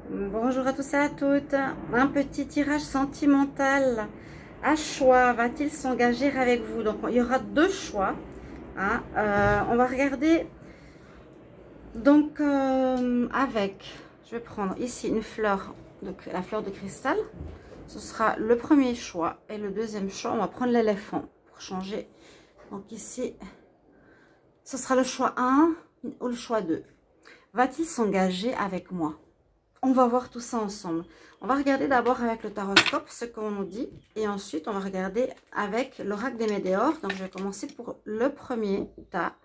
Bonjour à tous et à toutes. Un petit tirage sentimental à choix. Va-t-il s'engager avec vous? Donc, il y aura deux choix. Hein. On va regarder. Donc, je vais prendre ici une fleur, donc la fleur de cristal. Ce sera le premier choix. Et le deuxième choix, on va prendre l'éléphant pour changer. Donc, ici, ce sera le choix 1 ou le choix 2. Va-t-il s'engager avec moi? On va voir tout ça ensemble. On va regarder d'abord avec le taroscope ce qu'on nous dit. Et ensuite, on va regarder avec l'oracle des météores. Donc, je vais commencer pour le premier tas.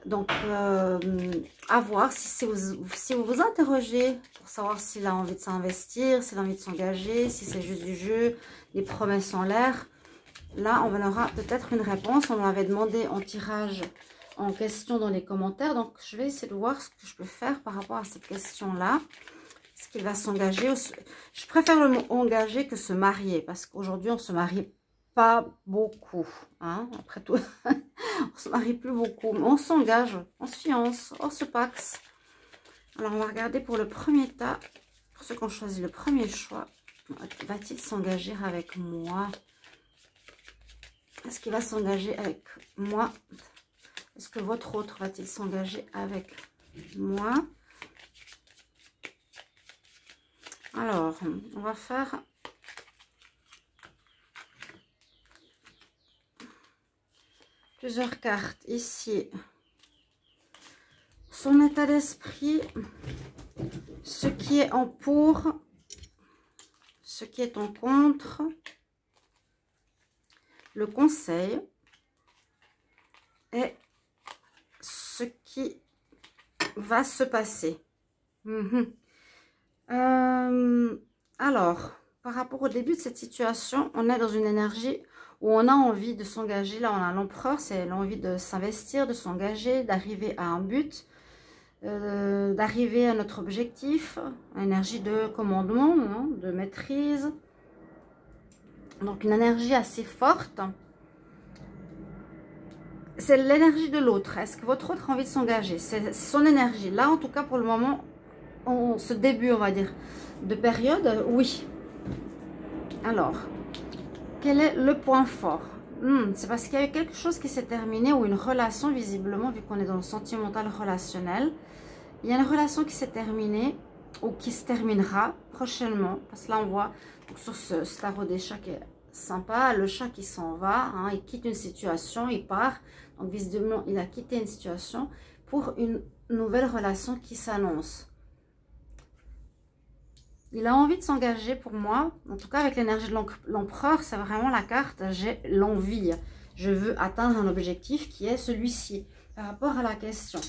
Donc, à voir si vous vous interrogez pour savoir s'il a envie de s'investir, s'il a envie de s'engager, si c'est juste du jeu, des promesses en l'air. Là, on aura peut-être une réponse. On m'avait demandé en tirage en question dans les commentaires. Donc, je vais essayer de voir ce que je peux faire par rapport à cette question-là. Est-ce qu'il va s'engager? Je préfère le mot engager que se marier. Parce qu'aujourd'hui, on ne se marie pas beaucoup. Hein? Après tout, on se marie plus beaucoup. Mais on s'engage, on se fiance, on se paxe. Alors, on va regarder pour le premier tas. Pour ceux qui ont choisi le premier choix. Va-t-il s'engager avec moi? Est-ce qu'il va s'engager avec moi? Est-ce que votre autre va-t-il s'engager avec moi? Alors, on va faire plusieurs cartes ici. Son état d'esprit, ce qui est en pour, ce qui est en contre, le conseil et ce qui va se passer. Alors, par rapport au début de cette situation, on est dans une énergie où on a envie de s'engager. Là, on a l'empereur, c'est l'envie de s'investir, de s'engager, d'arriver à un but, d'arriver à notre objectif, énergie de commandement, hein, de maîtrise. Donc, une énergie assez forte. C'est l'énergie de l'autre. Est-ce que votre autre a envie de s'engager? C'est son énergie. Là, en tout cas, pour le moment, ce début, on va dire, de période, oui. Alors, quel est le point fort? C'est parce qu'il y a eu quelque chose qui s'est terminé ou une relation, visiblement, vu qu'on est dans le sentimental relationnel. Il y a une relation qui s'est terminée ou qui se terminera prochainement. Parce que là, on voit donc, sur ce tarot des chats qui est sympa, le chat qui s'en va, hein, il quitte une situation, il part. Donc, visiblement, il a quitté une situation pour une nouvelle relation qui s'annonce. Il a envie de s'engager pour moi. En tout cas, avec l'énergie de l'empereur, c'est vraiment la carte. J'ai l'envie. Je veux atteindre un objectif qui est celui-ci par rapport à la question.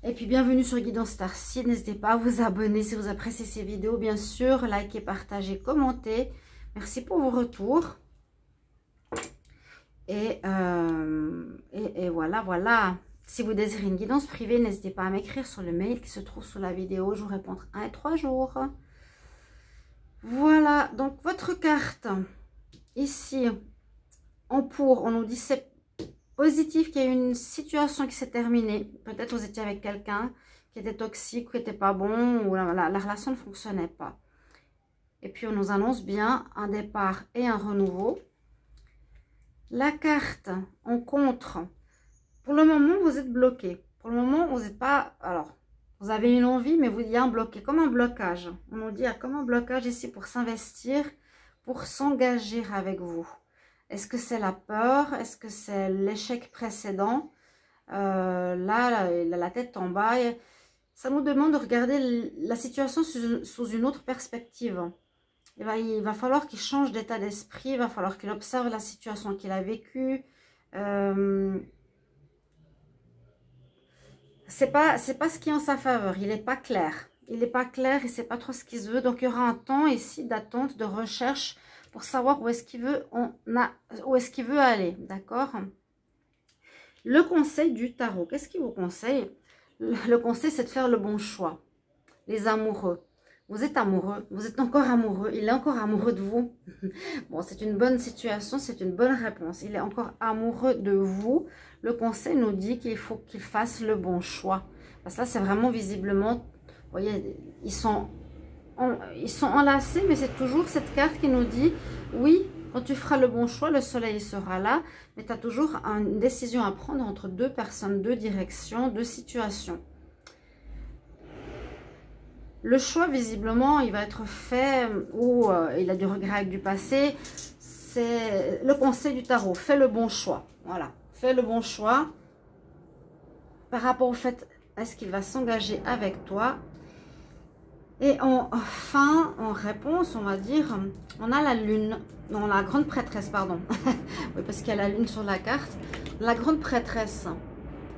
Et puis, bienvenue sur Guidance Starseed. N'hésitez pas à vous abonner si vous appréciez ces vidéos. Bien sûr, likez, partagez, commentez. Merci pour vos retours. Et voilà. Si vous désirez une guidance privée, n'hésitez pas à m'écrire sur le mail qui se trouve sous la vidéo. Je vous réponds 1 et 3 jours. Voilà, donc votre carte, ici, en pour, on nous dit c'est positif, qu'il y a une situation qui s'est terminée. Peut-être vous étiez avec quelqu'un qui était toxique, qui n'était pas bon, ou la relation ne fonctionnait pas. Et puis on nous annonce bien un départ et un renouveau. La carte en contre, pour le moment vous êtes bloqué. Pour le moment vous n'êtes pas, alors... Vous avez une envie, mais il y a un bloqué, comme un blocage. On nous dit, il y a comme un blocage ici pour s'investir, pour s'engager avec vous. Est-ce que c'est la peur? Est-ce que c'est l'échec précédent? Là, il a la tête en bas. Ça nous demande de regarder la situation sous une autre perspective. Il va falloir qu'il change d'état d'esprit, il va falloir qu'il observe la situation qu'il a vécue. C'est pas ce qui est en sa faveur, il n'est pas clair. Il n'est pas clair, il ne sait pas trop ce qu'il veut. Donc, il y aura un temps ici d'attente, de recherche pour savoir où est-ce qu'il veut aller. D'accord? Le conseil du tarot, qu'est-ce qu'il vous conseille? Le conseil, c'est de faire le bon choix. Les amoureux. Vous êtes amoureux, vous êtes encore amoureux, il est encore amoureux de vous. Bon, c'est une bonne situation, c'est une bonne réponse. Il est encore amoureux de vous. Le conseil nous dit qu'il faut qu'il fasse le bon choix. Parce que là, c'est vraiment visiblement voyez, ils sont enlacés, mais c'est toujours cette carte qui nous dit, oui, quand tu feras le bon choix, le soleil sera là, mais tu as toujours une décision à prendre entre deux personnes, deux directions, deux situations. Le choix, visiblement, il va être fait, ou il a du regret avec du passé. C'est le conseil du tarot. Fais le bon choix. Voilà. Fais le bon choix par rapport au fait, est-ce qu'il va s'engager avec toi? Et enfin, en réponse, on va dire, on a la lune. Non, la grande prêtresse, pardon. Oui, parce qu'il y a la lune sur la carte. La grande prêtresse.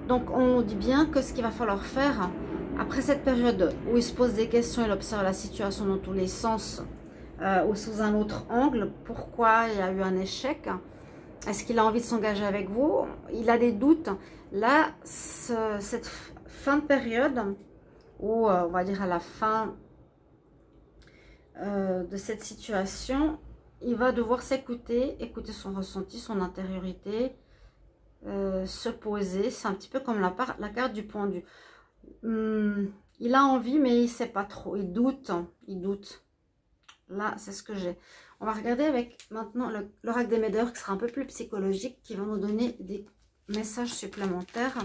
Donc, on dit bien que ce qu'il va falloir faire... Après cette période où il se pose des questions, il observe la situation dans tous les sens ou sous un autre angle, pourquoi il y a eu un échec, est-ce qu'il a envie de s'engager avec vous, il a des doutes. Là, cette fin de période, ou on va dire à la fin de cette situation, il va devoir s'écouter, écouter son ressenti, son intériorité, se poser. C'est un petit peu comme la carte du pendu. Il a envie, mais il ne sait pas trop. Il doute. Il doute. Là, c'est ce que j'ai. On va regarder avec maintenant l'oracle des Médeurs, qui sera un peu plus psychologique, qui va nous donner des messages supplémentaires.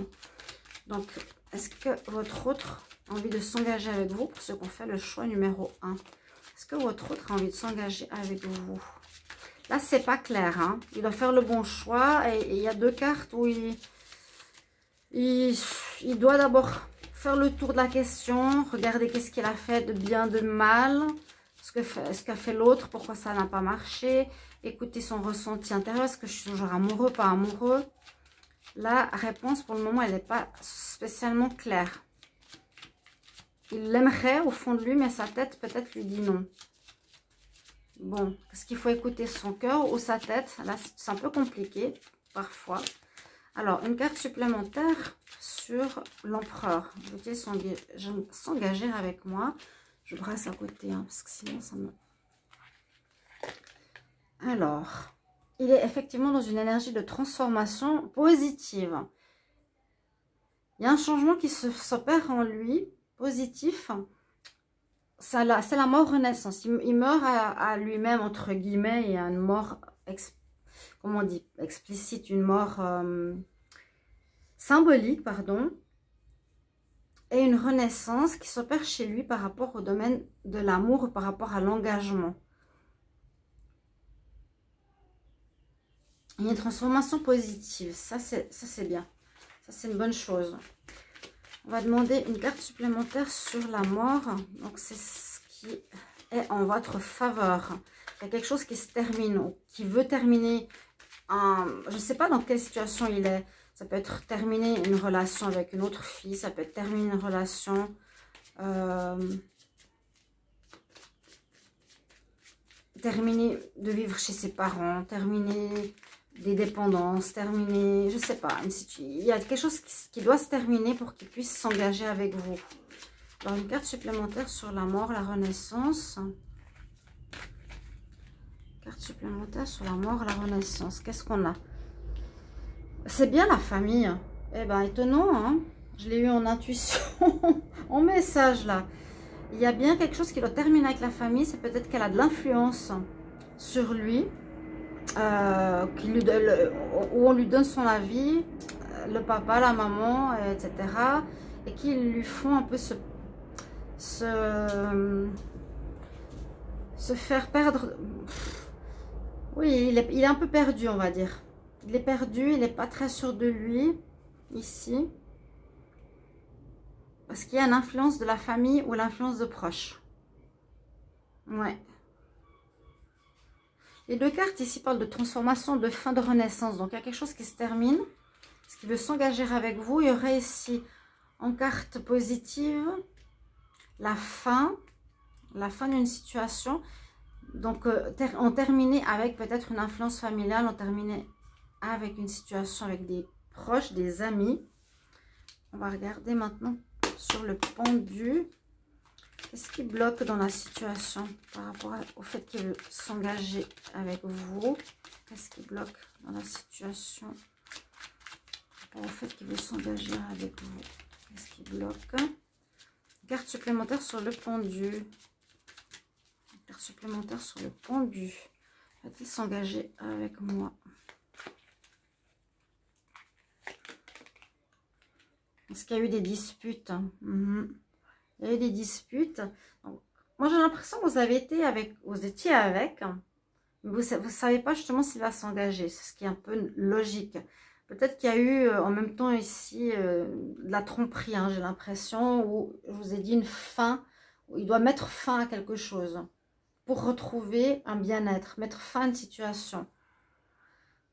Donc, est-ce que votre autre a envie de s'engager avec vous pour ceux qui ont fait le choix numéro 1? Est-ce que votre autre a envie de s'engager avec vous? Là, c'est pas clair. Hein? Il doit faire le bon choix. Et il y a deux cartes où il doit d'abord... faire le tour de la question, regarder qu'est-ce qu'il a fait de bien, de mal, ce qu'a fait l'autre, pourquoi ça n'a pas marché, écouter son ressenti intérieur, est-ce que je suis toujours amoureux, pas amoureux. La réponse pour le moment, elle n'est pas spécialement claire. Il l'aimerait au fond de lui, mais sa tête peut-être lui dit non. Bon, est-ce qu'il faut écouter son cœur ou sa tête? Là, c'est un peu compliqué parfois. Alors, une carte supplémentaire sur l'empereur. Veut-il s'engager avec moi? Je brasse à côté, hein, parce que sinon ça me... Alors, il est effectivement dans une énergie de transformation positive. Il y a un changement qui s'opère en lui, positif. C'est la mort-renaissance. Il meurt à lui-même, entre guillemets, il y a une mort, comment on dit, explicite, une mort... symbolique, pardon, et une renaissance qui s'opère chez lui par rapport au domaine de l'amour, par rapport à l'engagement. Il y a une transformation positive, ça c'est bien, ça c'est une bonne chose. On va demander une carte supplémentaire sur la mort, donc c'est ce qui est en votre faveur. Il y a quelque chose qui se termine, ou qui veut terminer, je ne sais pas dans quelle situation il est. Ça peut être terminer une relation avec une autre fille. Ça peut être terminer une relation. Terminer de vivre chez ses parents. Terminer des dépendances. Terminer, je ne sais pas. Il y a quelque chose qui doit se terminer pour qu'il puisse s'engager avec vous. Alors, une carte supplémentaire sur la mort, la renaissance. Carte supplémentaire sur la mort, la renaissance. Qu'est-ce qu'on a? C'est bien la famille. Eh ben, étonnant, hein. Je l'ai eu en intuition, en message, là. Il y a bien quelque chose qui doit terminer avec la famille. C'est peut-être qu'elle a de l'influence sur lui. Où on lui donne son avis. Le papa, la maman, etc. Et qui lui font un peu se faire perdre. Oui, il est un peu perdu, on va dire. Il est perdu, il n'est pas très sûr de lui, ici. Parce qu'il y a une influence de la famille ou l'influence de proches. Ouais. Les deux cartes ici parlent de transformation, de fin, de renaissance. Donc, il y a quelque chose qui se termine. Ce qui veut s'engager avec vous. Il y aurait ici, en carte positive, la fin d'une situation. Donc, on terminait avec peut-être une influence familiale, on terminait avec une situation avec des proches, des amis. On va regarder maintenant sur le pendu. Qu'est-ce qui bloque dans la situation par rapport au fait qu'il veut s'engager avec vous? Qu'est-ce qui bloque dans la situation par rapport au fait qu'il veut s'engager avec vous? Qu'est-ce qui bloque? carte supplémentaire sur le pendu. Une carte supplémentaire sur le pendu. Va-t-il s'engager avec moi? Est-ce qu'il y a eu des disputes? Il y a eu des disputes. Donc, moi, j'ai l'impression que vous étiez avec. Mais vous ne savez pas justement s'il va s'engager. C'est ce qui est un peu logique. Peut-être qu'il y a eu en même temps ici de la tromperie, hein, j'ai l'impression, où je vous ai dit une fin, où il doit mettre fin à quelque chose pour retrouver un bien-être, mettre fin à une situation.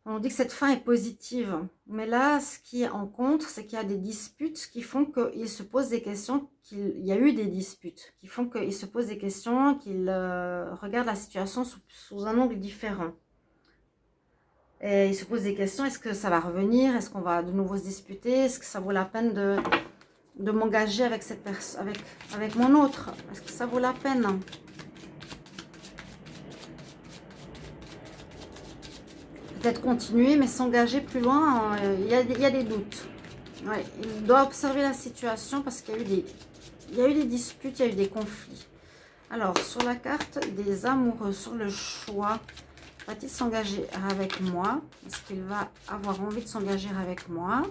On dit que cette fin est positive, mais là, ce qui est en contre, c'est qu'il y a des disputes qui font qu'il se pose des questions, qu'il y a eu des disputes, qui font qu'il se pose des questions, qu'il regarde la situation sous un angle différent. Et il se pose des questions, est-ce que ça va revenir? Est-ce qu'on va de nouveau se disputer? Est-ce que ça vaut la peine de m'engager avec cette personne, avec mon autre? Est-ce que ça vaut la peine? Peut-être continuer, mais s'engager plus loin, il y a des doutes. Ouais, il doit observer la situation parce qu'il y a eu des disputes, il y a eu des conflits. Alors, sur la carte des amoureux, sur le choix, va-t-il s'engager avec moi? Est-ce qu'il va avoir envie de s'engager avec moi?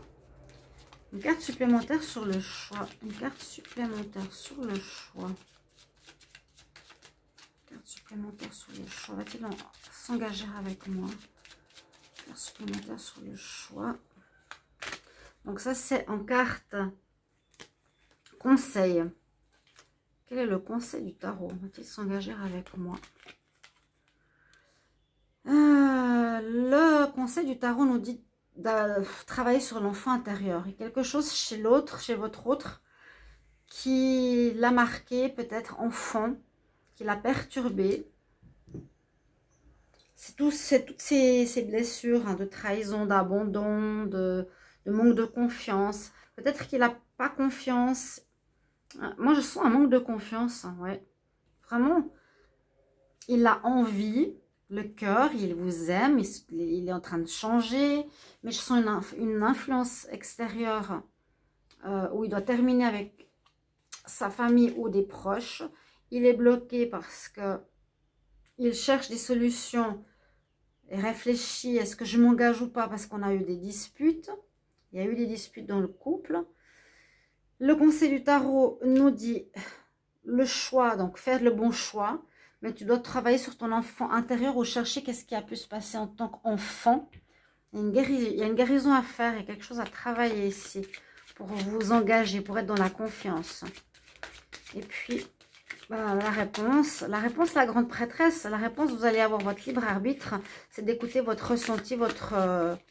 Une carte supplémentaire sur le choix. Une carte supplémentaire sur le choix. Une carte supplémentaire sur le choix. Va-t-il s'engager avec moi? Carte supplémentaire sur le choix. Donc ça, c'est en carte conseil. Quel est le conseil du tarot? Va-t-il s'engager avec moi? Le conseil du tarot nous dit de travailler sur l'enfant intérieur. Il y a quelque chose chez l'autre, chez votre autre, qui l'a marqué peut-être enfant, qui l'a perturbé. C'est toutes ces blessures, hein, de trahison, d'abandon, de manque de confiance. Peut-être qu'il n'a pas confiance. Moi, je sens un manque de confiance. Hein, ouais. Vraiment, il a envie. Le cœur, il vous aime, il est en train de changer, mais je sens une influence extérieure où il doit terminer avec sa famille ou des proches. Il est bloqué parce que il cherche des solutions et réfléchit, est-ce que je m'engage ou pas, parce qu'on a eu des disputes. Il y a eu des disputes dans le couple. Le conseil du tarot nous dit le choix, donc faire le bon choix. Mais tu dois travailler sur ton enfant intérieur ou chercher qu'est-ce qui a pu se passer en tant qu'enfant. Il y a une guérison à faire, il y a quelque chose à travailler ici pour vous engager, pour être dans la confiance. Et puis, voilà, la réponse, la grande prêtresse, la réponse, vous allez avoir votre libre arbitre, c'est d'écouter votre ressenti, votre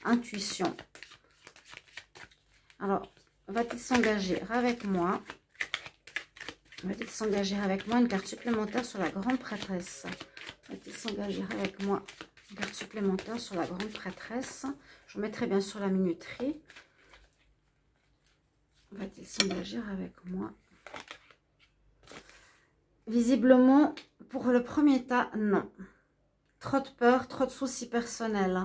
intuition. Alors, va-t-il s'engager avec moi? Va-t-il s'engager avec moi? Une carte supplémentaire sur la grande prêtresse. Va-t-il s'engager avec moi? Une carte supplémentaire sur la grande prêtresse. Je mettrai bien sûr la minuterie. Va-t-il s'engager avec moi? Visiblement, pour le premier tas, non. Trop de peur, trop de soucis personnels.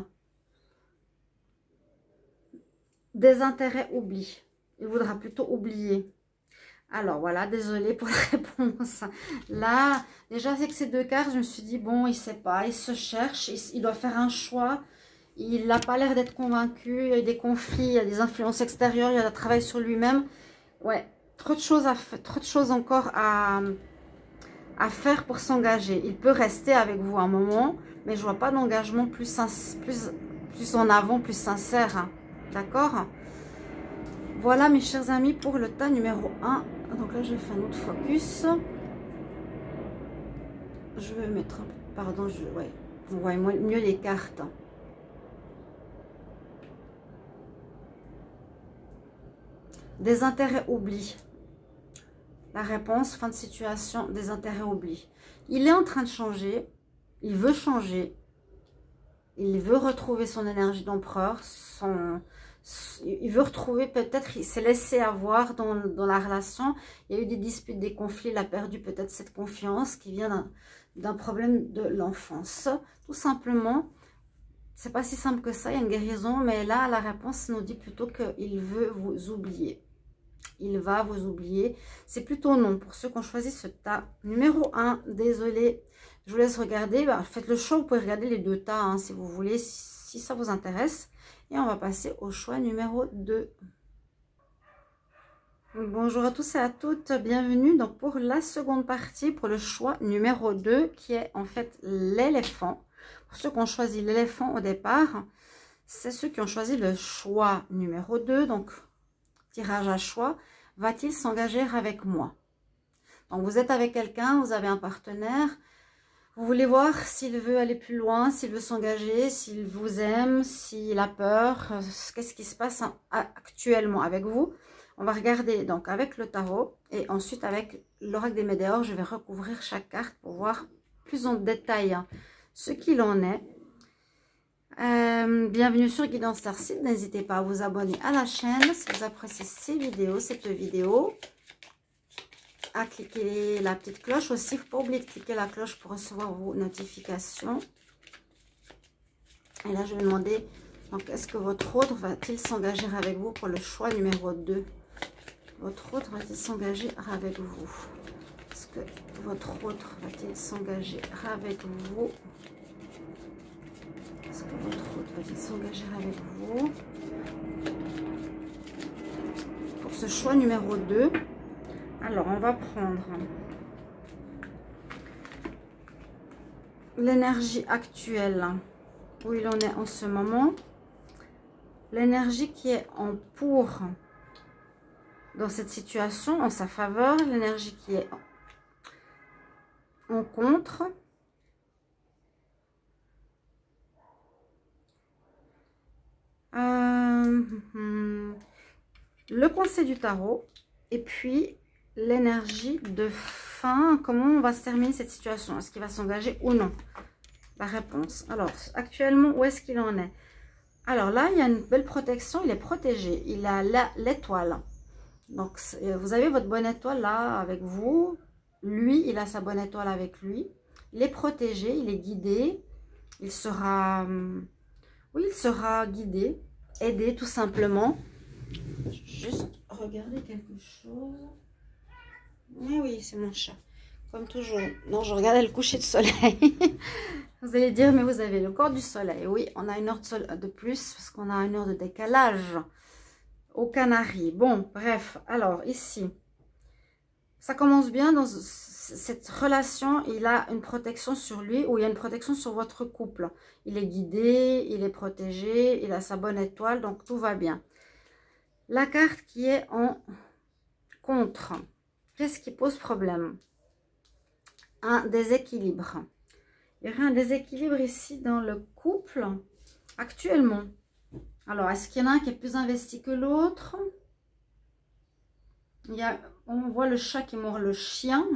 Désintérêt, oubli. Il voudra plutôt oublier. Alors voilà, désolée pour la réponse. Là, déjà avec ces deux cartes, je me suis dit, bon, il ne sait pas, il se cherche, il doit faire un choix. Il n'a pas l'air d'être convaincu, il y a des conflits, il y a des influences extérieures, il y a un travail sur lui-même. Ouais, trop de choses encore à faire pour s'engager. Il peut rester avec vous un moment, mais je ne vois pas d'engagement plus en avant, plus sincère. Hein. D'accord ? Voilà mes chers amis pour le tas numéro 1. Donc là je vais faire un autre focus. Je vais mettre, pardon, ouais, on voit mieux les cartes. Désintérêt, oubli. La réponse, fin de situation, désintérêt, oubli. Il est en train de changer, il veut changer, il veut retrouver son énergie d'empereur, il veut retrouver, peut-être, il s'est laissé avoir dans la relation. Il y a eu des disputes, des conflits, il a perdu peut-être cette confiance qui vient d'un problème de l'enfance. Tout simplement, c'est pas si simple que ça, il y a une guérison, mais là, la réponse nous dit plutôt qu'il veut vous oublier. il va vous oublier. C'est plutôt non pour ceux qui ont choisi ce tas. Numéro 1, désolé, je vous laisse regarder. Bah, faites le choix, vous pouvez regarder les deux tas hein, si vous voulez, si ça vous intéresse. Et on va passer au choix numéro 2. Bonjour à tous et à toutes, bienvenue donc pour la seconde partie, pour le choix numéro 2 qui est en fait l'éléphant. Pour ceux qui ont choisi l'éléphant au départ, c'est ceux qui ont choisi le choix numéro 2, donc tirage à choix. Va-t-il s'engager avec moi? Donc vous êtes avec quelqu'un, vous avez un partenaire, vous voulez voir s'il veut aller plus loin, s'il veut s'engager, s'il vous aime, s'il a peur, qu'est-ce qui se passe actuellement avec vous. On va regarder donc avec le tarot et ensuite avec l'oracle des Médéors, je vais recouvrir chaque carte pour voir plus en détail ce qu'il en est. Bienvenue sur Guidance Starseed, n'hésitez pas à vous abonner à la chaîne si vous appréciez cette vidéo, à cliquer la petite cloche aussi, il ne faut pas oublier de cliquer la cloche pour recevoir vos notifications. Et là je vais demander, donc est-ce que votre autre va-t-il s'engager avec vous pour le choix numéro 2? Votre autre va-t-il s'engager avec vous? Est-ce que votre autre va-t-il s'engager avec vous? Est-ce que votre autre va-t-il s'engager avec vous? Pour ce choix numéro 2, alors on va prendre l'énergie actuelle, où il en est en ce moment, l'énergie qui est en pour dans cette situation, en sa faveur, l'énergie qui est en contre, le conseil du tarot, et puis l'énergie de fin, comment on va se terminer cette situation, est-ce qu'il va s'engager ou non? La réponse. Alors, actuellement, où est-ce qu'il en est? Alors là, il y a une belle protection, il est protégé, il a l'étoile. Donc, vous avez votre bonne étoile là avec vous. Lui, il a sa bonne étoile avec lui. Il est protégé, il est guidé. Il sera, oui, il sera guidé, aidé tout simplement. Juste regarder quelque chose. Oui, oui, c'est mon chat. Comme toujours. Non, je regardais le coucher de soleil. Vous allez dire, mais vous avez le corps du soleil. Oui, on a une heure de plus parce qu'on a une heure de décalage aux Canaries. Bon, bref, alors ici, ça commence bien dans cette relation. Il a une protection sur lui ou il y a une protection sur votre couple. Il est guidé, il est protégé, il a sa bonne étoile, donc tout va bien. La carte qui est en contre, qu'est-ce qui pose problème? Un déséquilibre. Il y aurait un déséquilibre ici dans le couple actuellement. Alors, est-ce qu'il y en a un qui est plus investi que l'autre? On voit le chat qui mord le chien.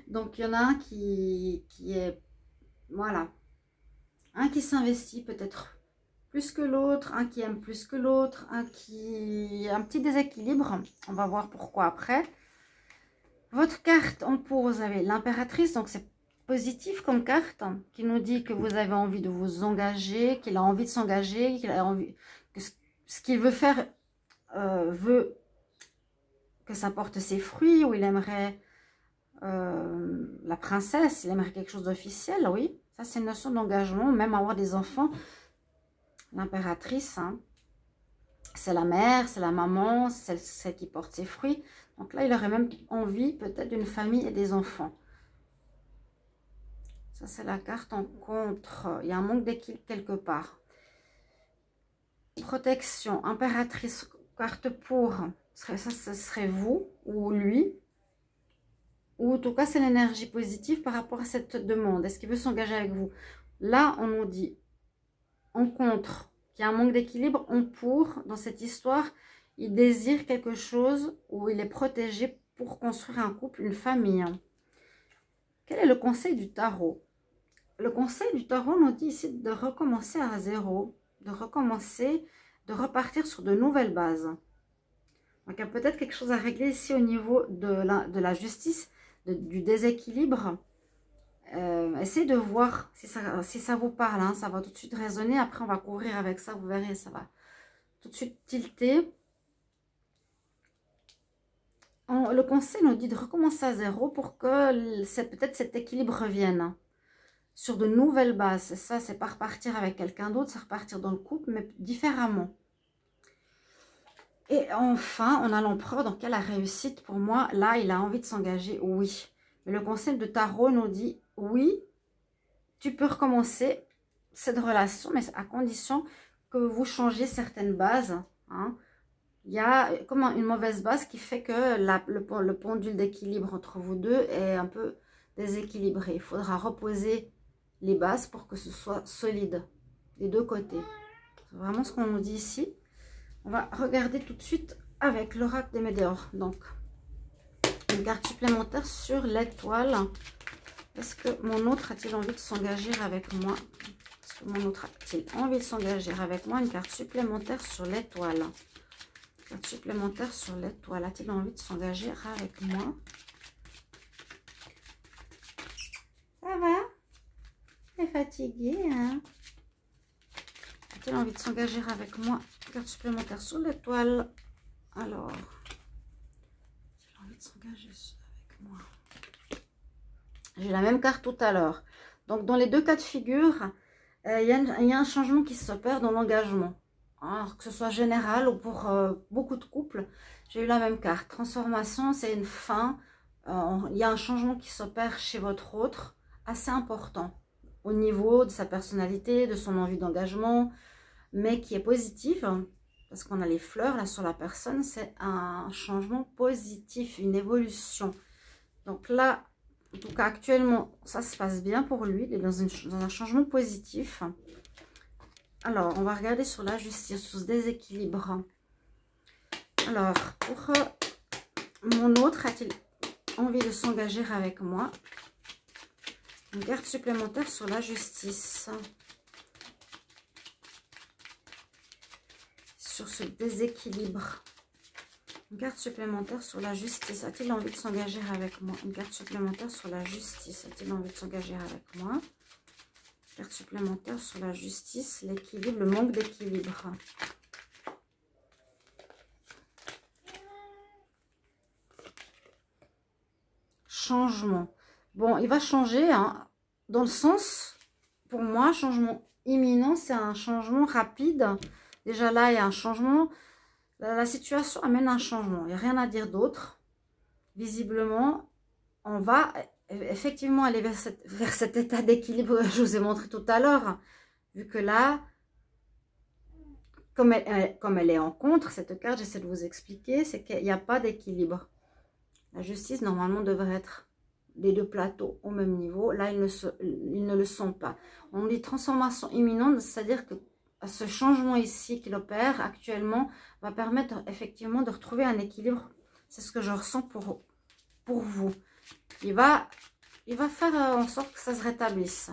Donc, il y en a un qui est... Voilà. Un qui s'investit peut-être plus que l'autre. Un qui aime plus que l'autre. Un petit déséquilibre. On va voir pourquoi après. Votre carte en pour, vous avez l'impératrice. Donc, c'est positif comme carte qui nous dit que vous avez envie de vous engager, qu'il a envie de s'engager, qu'il a envie que ce qu'il veut faire veut que ça porte ses fruits, ou il aimerait la princesse, il aimerait quelque chose d'officiel, oui. Ça, c'est une notion d'engagement, même avoir des enfants. L'impératrice, hein, c'est la mère, c'est la maman, c'est celle qui porte ses fruits. Donc là, il aurait même envie peut-être d'une famille et des enfants. Ça, c'est la carte en contre. Il y a un manque d'équilibre quelque part. Protection, impératrice, carte pour. Ça, ce serait vous ou lui. Ou en tout cas, c'est l'énergie positive par rapport à cette demande. Est-ce qu'il veut s'engager avec vous? Là, on nous dit en contre qu'il y a un manque d'équilibre. En pour, dans cette histoire, il désire quelque chose où il est protégé pour construire un couple, une famille. Quel est le conseil du tarot? Le conseil du tarot nous dit ici de recommencer à zéro, de recommencer, de repartir sur de nouvelles bases. Donc, il y a peut-être quelque chose à régler ici au niveau de la justice, du déséquilibre. Essayez de voir si ça vous parle, hein, ça va tout de suite résonner. Après, on va couvrir avec ça, vous verrez, ça va tout de suite tilter. le conseil nous dit de recommencer à zéro pour que peut-être cet équilibre revienne sur de nouvelles bases. Ça, c'est pas repartir avec quelqu'un d'autre, c'est repartir dans le couple, mais différemment. Et enfin, on a l'empereur, donc la réussite pour moi. Là, il a envie de s'engager, oui. Mais le conseil de tarot nous dit, oui, tu peux recommencer cette relation, mais à condition que vous changiez certaines bases. Hein. Il y a comme une mauvaise base qui fait que le pendule d'équilibre entre vous deux est un peu déséquilibré. Il faudra reposer les bases pour que ce soit solide des deux côtés. C'est vraiment ce qu'on nous dit ici. On va regarder tout de suite avec l'oracle des météores. Donc, une carte supplémentaire sur l'étoile. Est-ce que mon autre a-t-il envie de s'engager avec moi? Est-ce que mon autre a-t-il envie de s'engager avec moi? Une carte supplémentaire sur l'étoile. Carte supplémentaire sur l'étoile. A-t-il envie de s'engager avec moi? Ça va? Tu es fatigué, hein? A-t-il envie de s'engager avec moi? Carte supplémentaire sur l'étoile. Alors, a-t-il envie de s'engager avec moi? J'ai la même carte tout à l'heure. Donc, dans les deux cas de figure, il y a un changement qui s'opère dans l'engagement. Alors, que ce soit général ou pour beaucoup de couples, j'ai eu la même carte. Transformation, c'est une fin. Il y a un changement qui s'opère chez votre autre, assez important. Au niveau de sa personnalité, de son envie d'engagement, mais qui est positive. Parce qu'on a les fleurs là sur la personne, c'est un changement positif, une évolution. Donc là, en tout cas, actuellement, ça se passe bien pour lui. Il est dans un changement positif. Alors, on va regarder sur la justice, sur ce déséquilibre. Alors, pour mon autre, a-t-il envie de s'engager avec moi? Une carte supplémentaire sur la justice. Sur ce déséquilibre. Une carte supplémentaire sur la justice. A-t-il envie de s'engager avec moi? Une carte supplémentaire sur la justice. A-t-il envie de s'engager avec moi? Carte supplémentaire sur la justice, l'équilibre, le manque d'équilibre. Changement. Bon, il va changer, hein, dans le sens, pour moi, changement imminent, c'est un changement rapide. Déjà là, il y a un changement. La situation amène un changement. Il n'y a rien à dire d'autre. Visiblement, on va effectivement aller vers cet état d'équilibre que je vous ai montré tout à l'heure. Vu que là, comme elle est en contre, cette carte, j'essaie de vous expliquer, c'est qu'il n'y a pas d'équilibre. La justice, normalement, devrait être les deux plateaux au même niveau. Là, ils ne le sont pas. On dit transformation imminente, c'est-à-dire que ce changement ici qu'il opère actuellement va permettre effectivement de retrouver un équilibre. C'est ce que je ressens pour vous. Il va faire en sorte que ça se rétablisse.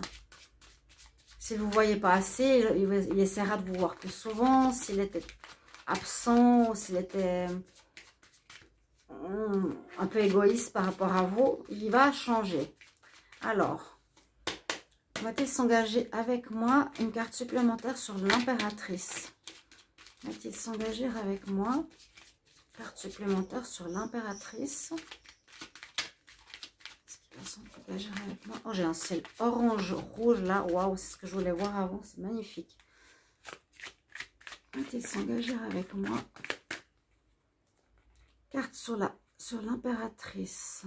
Si vous ne voyez pas assez, il essaiera de vous voir plus souvent. S'il était absent, s'il était un peu égoïste par rapport à vous, il va changer. Alors, va-t-il s'engager avec moi? Une carte supplémentaire sur l'impératrice. Va-t-il s'engager avec moi? Carte supplémentaire sur l'impératrice. Avec moi. Oh, j'ai un ciel orange, rouge là. Waouh, c'est ce que je voulais voir avant. C'est magnifique. Va-t-il s'engager avec moi? Carte sur l'impératrice.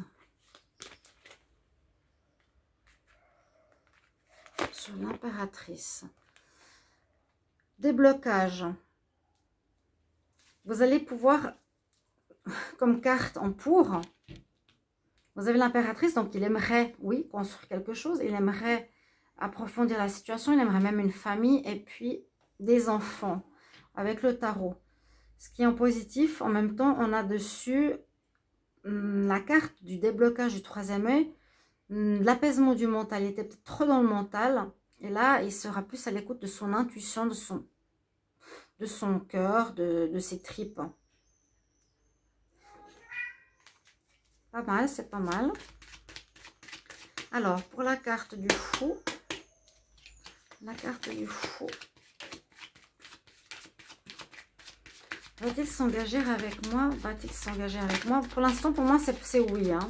Sur l'impératrice. Déblocage. Vous allez pouvoir, comme carte en pour, vous avez l'impératrice, donc il aimerait, oui, construire quelque chose. Il aimerait approfondir la situation. Il aimerait même une famille et puis des enfants avec le tarot. Ce qui est en positif, en même temps, on a dessus la carte du déblocage du troisième œil, l'apaisement du mental. Il était peut-être trop dans le mental. Et là, il sera plus à l'écoute de son intuition, de son cœur, de ses tripes. Pas mal, c'est pas mal. Alors, pour la carte du fou, Va-t-il s'engager avec moi? Va-t-il s'engager avec moi? Pour l'instant, pour moi, c'est oui. Hein.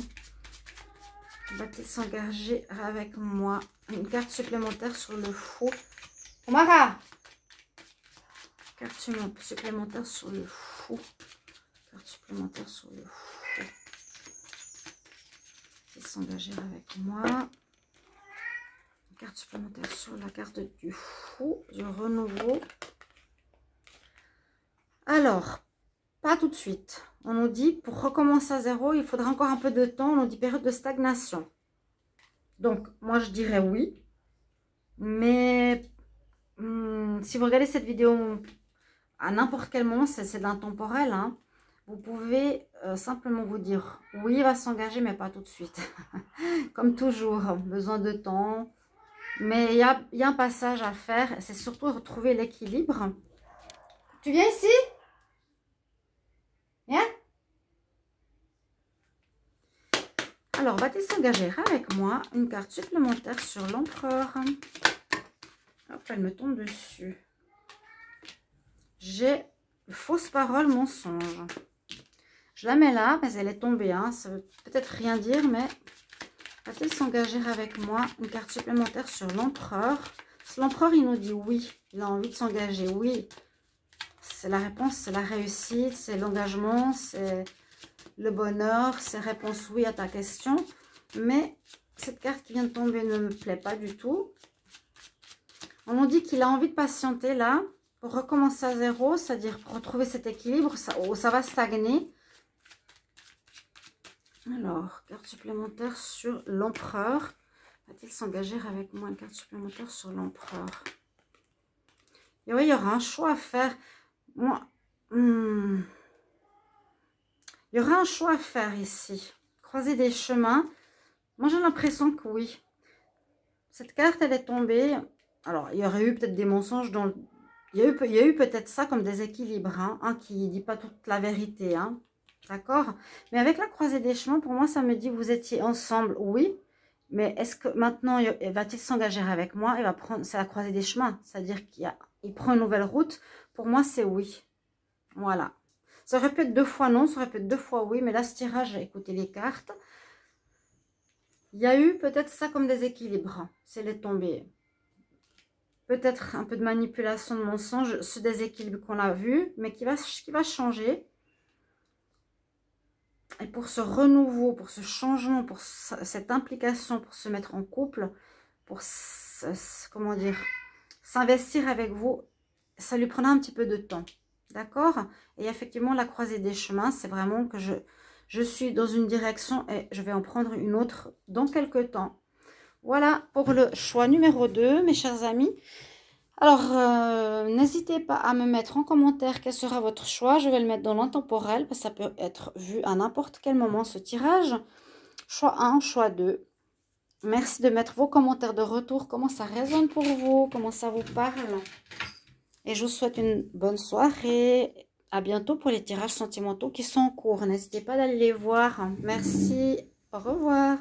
Va-t-il s'engager avec moi? Une carte supplémentaire sur le fou. Omara! Carte supplémentaire sur le fou. Carte supplémentaire sur le fou. Va-t-il s'engager avec moi? Une carte supplémentaire sur la carte du fou, du renouveau. Alors, pas tout de suite. On nous dit, pour recommencer à zéro, il faudra encore un peu de temps. On nous dit période de stagnation. Donc, moi, je dirais oui. Mais, si vous regardez cette vidéo à n'importe quel moment, c'est d'intemporel. Hein, vous pouvez simplement vous dire, oui, il va s'engager, mais pas tout de suite. Comme toujours, besoin de temps. Mais il y a un passage à faire. C'est surtout retrouver l'équilibre. Tu viens ici? Viens. Alors, va-t-il s'engager avec moi? Une carte supplémentaire sur l'empereur. Hop, elle me tombe dessus. J'ai fausse parole, mensonge. Je la mets là, mais elle est tombée. Hein. Ça veut peut-être rien dire, mais va-t-il s'engager avec moi? Une carte supplémentaire sur l'empereur. L'empereur, il nous dit oui. Il a envie de s'engager, oui. C'est la réponse, c'est la réussite, c'est l'engagement, c'est le bonheur, c'est réponse oui à ta question. Mais cette carte qui vient de tomber ne me plaît pas du tout. On nous dit qu'il a envie de patienter là pour recommencer à zéro, c'est-à-dire pour retrouver cet équilibre, ça va stagner. Alors, carte supplémentaire sur l'empereur. Va-t-il s'engager avec moi? Une carte supplémentaire sur l'empereur. Et oui, il y aura un choix à faire. Moi, il y aura un choix à faire ici. Croiser des chemins. Moi, j'ai l'impression que oui. Cette carte, elle est tombée. Alors, il y aurait eu peut-être des mensonges dans le... Il y a eu peut-être ça comme des équilibres, hein, qui ne dit pas toute la vérité, hein, d'accord? Mais avec la croisée des chemins, pour moi, ça me dit vous étiez ensemble, oui. Mais est-ce que maintenant, va-t-il s'engager avec moi? Il va prendre, c'est la croisée des chemins, c'est-à-dire qu'il prend une nouvelle route. Pour moi, c'est oui. Voilà. Ça aurait pu être 2 fois non, ça aurait pu être 2 fois oui, mais là, ce tirage, écoutez les cartes. Il y a eu peut-être ça comme des équilibres, c'est les tombées. Peut-être un peu de manipulation, de mensonge, ce déséquilibre qu'on a vu, mais qui va changer. Et pour ce renouveau, pour ce changement, pour cette implication, pour se mettre en couple, pour, comment dire, s'investir avec vous, ça lui prendra un petit peu de temps. D'accord? Et effectivement, la croisée des chemins, c'est vraiment que je suis dans une direction et je vais en prendre une autre dans quelques temps. Voilà pour le choix numéro 2, mes chers amis. Alors, n'hésitez pas à me mettre en commentaire quel sera votre choix. Je vais le mettre dans l'intemporel, parce que ça peut être vu à n'importe quel moment, ce tirage. Choix 1, choix 2. Merci de mettre vos commentaires de retour, comment ça résonne pour vous, comment ça vous parle. Et je vous souhaite une bonne soirée. À bientôt pour les tirages sentimentaux qui sont en cours. N'hésitez pas d'aller les voir. Merci. Au revoir.